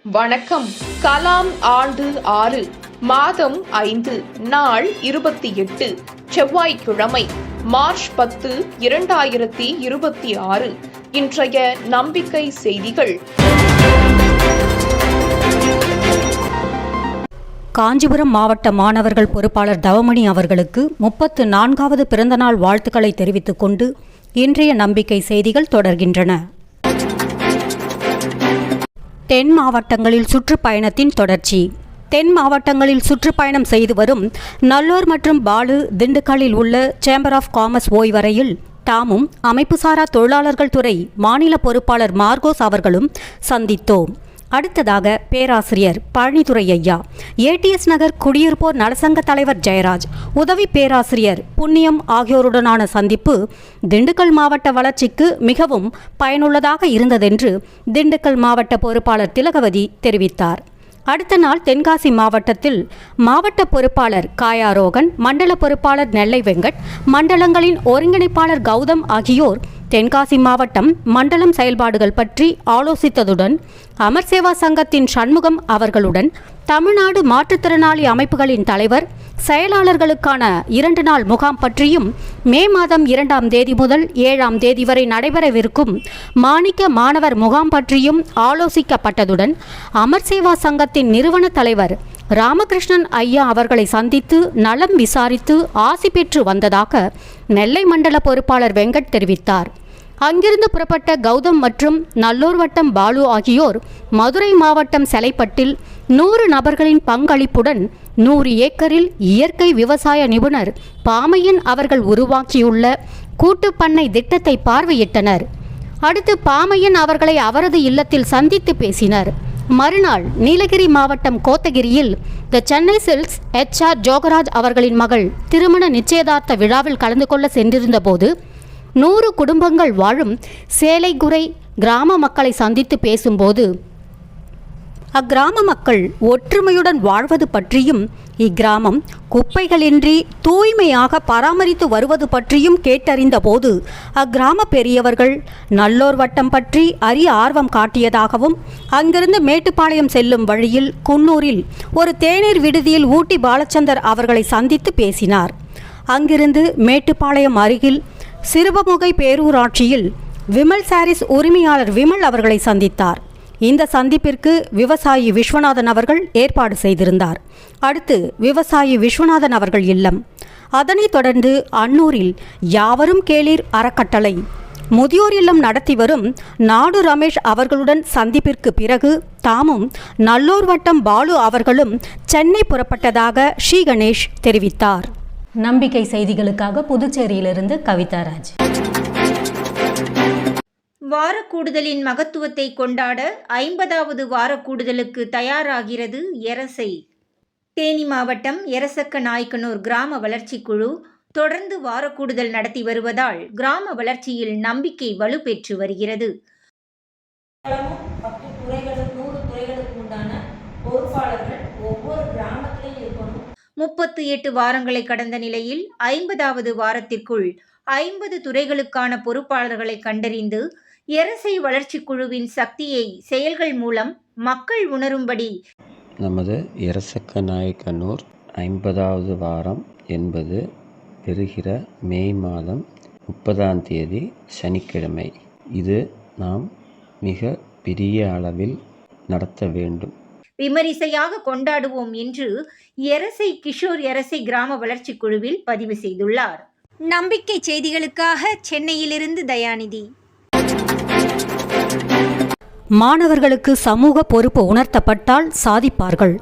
வணக்கம். கலாம் ஆண்டு 6 மாதம் 5 நாள் 28 செவ்வாய்க்கிழமை மார்ச் 10, 2026. இன்றைய நம்பிக்கை செய்திகள். காஞ்சிபுரம் மாவட்ட மாணவர்கள் பொறுப்பாளர் தவமணி அவர்களுக்கு 34வது பிறந்தநாள் வாழ்த்துக்களை தெரிவித்துக் கொண்டு இன்றைய நம்பிக்கை செய்திகள் தொடர்கின்றன. தென் மாவட்டங்களில் சுற்றுப்பயணத்தின் தொடர்ச்சி. தென் மாவட்டங்களில் சுற்றுப்பயணம் செய்து வரும் நல்லூர் மற்றும் பாலு திண்டுக்கல்லில் உள்ள சேம்பர் ஆஃப் காமர்ஸ் ஓய்வறையில் தாமும் அமைப்புசாரா தொழிலாளர்கள் துறை மாநில பொறுப்பாளர் மார்கோஸ் அவர்களும் சந்தித்தோம். அடுத்ததாக பேராசிரியர் பழனித்துறை ஐயா, ஏடிஎஸ் நகர் குடியிருப்போர் நலசங்க தலைவர் ஜெயராஜ், உதவி பேராசிரியர் புண்ணியம் ஆகியோருடனான சந்திப்பு திண்டுக்கல் மாவட்ட வளர்ச்சிக்கு மிகவும் பயனுள்ளதாக இருந்ததென்று திண்டுக்கல் மாவட்ட பொறுப்பாளர் திலகவதி தெரிவித்தார். அடுத்த நாள் தென்காசி மாவட்டத்தில் மாவட்ட பொறுப்பாளர் காயாரோகன், மண்டல பொறுப்பாளர் நெல்லை வெங்கட், மண்டலங்களின் ஒருங்கிணைப்பாளர் கௌதம் ஆகியோர் தென்காசி மாவட்டம் மண்டலம் செயல்பாடுகள் பற்றி ஆலோசித்ததுடன் அமர் சேவா சங்கத்தின் சண்முகம் அவர்களுடன் தமிழ்நாடு மாற்றுத்திறனாளி அமைப்புகளின் தலைவர் செயலாளர்களுக்கான 2 நாள் முகாம் பற்றியும் மே மாதம் 2ஆம் தேதி முதல் 7ஆம் தேதி வரை நடைபெறவிருக்கும் மாணிக்க மாணவர் முகாம் பற்றியும் ஆலோசிக்கப்பட்டதுடன் அமர் சேவா சங்கத்தின் நிறுவன தலைவர் ராமகிருஷ்ணன் ஐயா அவர்களை சந்தித்து நலம் விசாரித்து ஆசி பெற்று வந்ததாக நெல்லை மண்டல பொறுப்பாளர் வெங்கட் தெரிவித்தார். அங்கிருந்து புறப்பட்ட கௌதம் மற்றும் நல்லூர் வட்டம் பாலு ஆகியோர் மதுரை மாவட்டம் செலைப்பட்டில் 100 நபர்களின் பங்களிப்புடன் 100 ஏக்கரில் இயற்கை விவசாய நிபுணர் பாமையன் அவர்கள் உருவாக்கியுள்ள கூட்டுப்பண்ணை திட்டத்தை பார்வையிட்டனர். அடுத்து பாமையன் அவர்களை அவரது இல்லத்தில் சந்தித்து பேசினர். மறுநாள் நீலகிரி மாவட்டம் கோத்தகிரியில் த சென்னை சில்க்ஸ் HR ஜோகராஜ் அவர்களின் மகள் திருமண நிச்சயதார்த்த விழாவில் கலந்து கொள்ள சென்றிருந்த போது 100 குடும்பங்கள் வாழும் சேலைகுரை கிராம மக்களை சந்தித்து பேசும்போது அக்கிராம மக்கள் ஒற்றுமையுடன் வாழ்வது பற்றியும் இக்கிராமம் குப்பைகளின்றி தூய்மையாக பராமரித்து வருவது பற்றியும் கேட்டறிந்த போது அக்கிராம பெரியவர்கள் நல்லோர் வட்டம் பற்றி அறிய ஆர்வம் காட்டியதாகவும் அங்கிருந்து மேட்டுப்பாளையம் செல்லும் வழியில் குன்னூரில் ஒரு தேநீர் விடுதியில் ஊட்டி பாலச்சந்தர் அவர்களை சந்தித்து பேசினார். அங்கிருந்து மேட்டுப்பாளையம் அருகில் சிறுவமுகை பேரூராட்சியில் விமல் சாரீஸ் உரிமையாளர் விமல் அவர்களை சந்தித்தார். இந்த சந்திப்பிற்கு விவசாயி விஸ்வநாதன் அவர்கள் ஏற்பாடு செய்திருந்தார். அடுத்து விவசாயி விஸ்வநாதன் அவர்கள் இல்லம், அதனைத் தொடர்ந்து அன்னூரில் யாவரும் கேளீர் அறக்கட்டளை முதியோர் இல்லம் நடத்தி வரும் நாடு ரமேஷ் அவர்களுடன் சந்திப்பிற்கு பிறகு தாமும் நல்லூர் வட்டம் பாலு அவர்களும் சென்னை புறப்பட்டதாக ஸ்ரீ கணேஷ் தெரிவித்தார். நம்பிக்கை செய்திகளுக்காக புதுச்சேரியிலிருந்து கவிதாராஜ். வாரக்கூடுதலின் மகத்துவத்தை கொண்டாட 50வது வாரக்கூடுதலுக்கு தயாராகிறது எரசை. தேனி மாவட்டம் எரசக்க நாயக்கனூர் கிராம வளர்ச்சி குழு தொடர்ந்து வாரக்கூடுதல் நடத்தி வருவதால் கிராம வளர்ச்சியில் நம்பிக்கை வலுப்பெற்று வருகிறது. 10 துறைகளுக்கு 100 துறைகளுக்கு உண்டான பொறுப்பாளர்கள் ஒவ்வொரு கிராமத்திலும் இருக்கணும். 38 வாரங்களை கடந்த நிலையில் 50வது வாரத்திற்குள் 50 துறைகளுக்கான பொறுப்பாளர்களை கண்டறிந்து எரசை வளர்ச்சி குழுவின் சக்தியை செயல்கள் மூலம் மக்கள் உணரும்படி நமது எரசக்க நாயக்கனூர் 50வது வாரம் என்பது பெறுகிற மே மாதம் 30ஆம் தேதி சனிக்கிழமை. இது நாம் மிக பெரிய அளவில் நடத்த வேண்டும். விமரிசையாக கொண்டாடுவோம் என்று எரசை கிஷோர் எரசை கிராம வளர்ச்சி குழுவில் பதிவு செய்துள்ளார். நம்பிக்கை செய்திகளுக்காக சென்னையிலிருந்து தயாநிதி. மாணவர்களுக்கு சமூக பொறுப்பு உணர்த்தப்பட்டால் சாதிப்பார்கள்.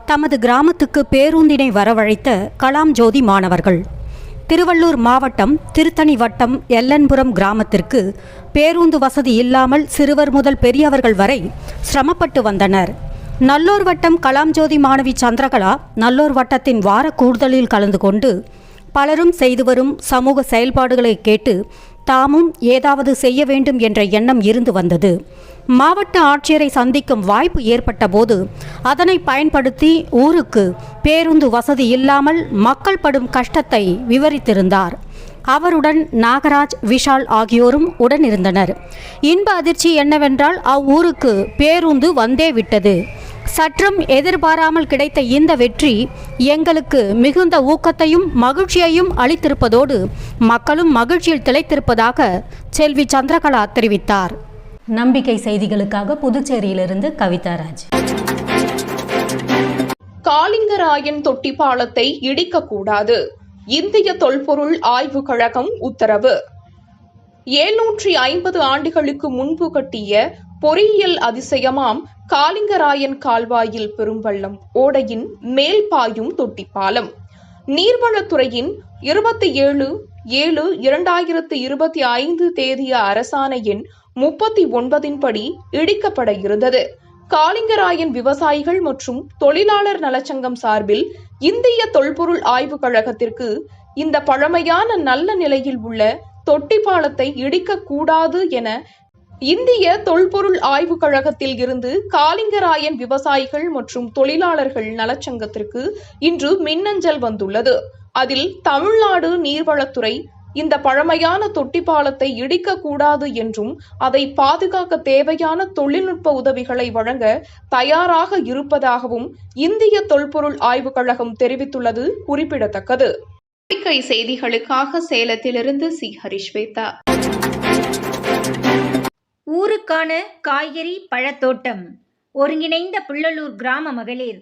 தமது கிராமத்துக்கு பேருந்தினை வரவழைத்த கலாம் ஜோதி மாணவர்கள். திருவள்ளூர் மாவட்டம் திருத்தணி வட்டம் எல்லன்புரம் கிராமத்திற்கு பேருந்து வசதி இல்லாமல் சிறுவர் முதல் பெரியவர்கள் வரை சிரமப்பட்டு வந்தனர். நல்லூர் வட்டம் கலாம் ஜோதி மாணவி சந்திரகலா நல்லூர் வட்டத்தின் வார கூடுதலில் கலந்து கொண்டு பலரும் செய்து வரும் சமூக செயல்பாடுகளை கேட்டு தாமும் ஏதாவது செய்ய வேண்டும் என்ற எண்ணம் இருந்து வந்தது. மாவட்ட ஆட்சியரை சந்திக்கும் வாய்ப்பு ஏற்பட்ட போது அதனை பயன்படுத்தி ஊருக்கு பேருந்து வசதி இல்லாமல் மக்கள் படும் கஷ்டத்தை விவரித்திருந்தார். அவருடன் நாகராஜ், விஷால் ஆகியோரும் உடனிருந்தனர். இன்ப அதிர்ச்சி என்னவென்றால் அவ்வூருக்கு பேருந்து வந்தே விட்டது. சற்றும் எதிர்பாராமல் கிடைத்த இந்த வெற்றி எங்களுக்கு மிகுந்த ஊக்கத்தையும் மகிழ்ச்சியையும் அளித்திருப்பதோடு மக்களும் மகிழ்ச்சியில் திளைத்திருப்பதாக செல்வி சந்திரகலா தெரிவித்தார். நம்பிக்கை செய்திகளுக்காக புதுச்சேரியிலிருந்து கவிதாராஜ். காலிங்கராயன் தொட்டி பாலத்தை இடிக்கக்கூடாது, இந்திய தொல்பொருள் ஆய்வுக் கழகம் உத்தரவு. 750 ஆண்டுகளுக்கு முன்பு கட்டிய பொறியியல் அதிசயமாம் காலிங்கராயன் கால்வாயில் பெரும்பள்ளம் ஓடையின் மேல் பாயும் தொட்டிப்பாலம் நீர்வளத்துறையின் 27/7/2025 தேதிய அரசாணை எண் 39 படி இடிக்கப்பட இருந்தது. காலிங்கராயன் விவசாயிகள் மற்றும் தொழிலாளர் நலச்சங்கம் சார்பில் இந்திய தொல்பொருள் ஆய்வுக் கழகத்திற்கு இந்த பழமையான நல்ல நிலையில் உள்ள தொட்டி பாலத்தை இடிக்கக்கூடாது என இந்திய தொல்பொருள் ஆய்வுக் கழகத்தில் இருந்து காலிங்கராயன் விவசாயிகள் மற்றும் தொழிலாளர்கள் நலச்சங்கத்திற்கு இன்று மின்னஞ்சல் வந்துள்ளது. அதில் தமிழ்நாடு நீர்வளத்துறை இந்த பழமையான தொட்டி பாலத்தை இடிக்கக்கூடாது என்றும் அதை பாதுகாக்க தேவையான தொழில்நுட்ப உதவிகளை வழங்க தயாராக இருப்பதாகவும் இந்திய தொல்பொருள் ஆய்வுக் கழகம் தெரிவித்துள்ளது குறிப்பிடத்தக்கது. செய்திகளுக்காக சேலத்திலிருந்து சி. ஹரிஸ்வேதா. ஊருக்கான காய்கறி பழத்தோட்டம் ஒருங்கிணைந்த புள்ளலூர் கிராம மகளிர்.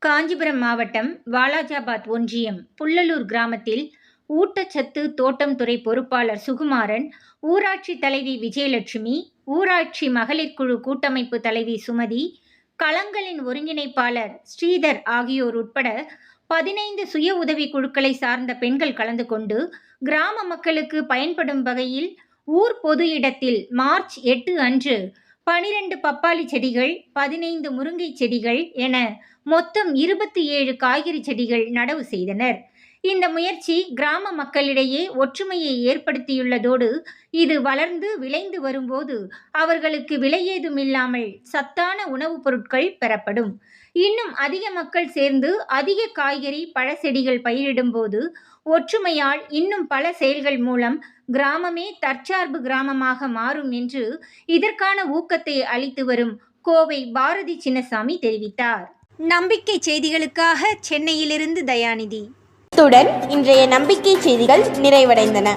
காஞ்சிபுரம் மாவட்டம் வாலாஜாபாத் ஒன்றியம் புள்ளலூர் கிராமத்தில் ஊட்டச்சத்து தோட்டம் துறை பொறுப்பாளர் சுகுமாரன், ஊராட்சி தலைவி விஜயலட்சுமி, ஊராட்சி மகளிர் குழு கூட்டமைப்பு தலைவி சுமதி, களங்களின் ஒருங்கிணைப்பாளர் ஸ்ரீதர் ஆகியோர் உட்பட 15 சுய உதவி குழுக்களை சார்ந்த பெண்கள் கலந்து கொண்டு கிராம மக்களுக்கு பயன்படும் வகையில் ஊர் பொது இடத்தில் மார்ச் 8 அன்று 12 பப்பாளி செடிகள், 15 முருங்கை செடிகள் என மொத்தம் 27 காய்கறி செடிகள் நடவு செய்தனர். இந்த முயற்சி கிராம மக்களிடையே ஒற்றுமையை ஏற்படுத்தியுள்ளதோடு இது வளர்ந்து விளைந்து வரும்போது அவர்களுக்கு விலையேதுமில்லாமல் சத்தான உணவுப் பொருட்கள் பெறப்படும். இன்னும் அதிக மக்கள் சேர்ந்து அதிக காய்கறி பழ செடிகள் பயிரிடும்போது ஒற்றுமையால் இன்னும் பல செயல்கள் மூலம் கிராமமே தற்சார்பு கிராமமாக மாறும் என்று இதற்கான ஊக்கத்தை அளித்து வரும் கோவை பாரதி சின்னசாமி தெரிவித்தார். நம்பிக்கை செய்திகளுக்காக சென்னையிலிருந்து தயாநிதி. இத்துடன் இன்றைய நம்பிக்கை செய்திகள் நிறைவடைந்தன.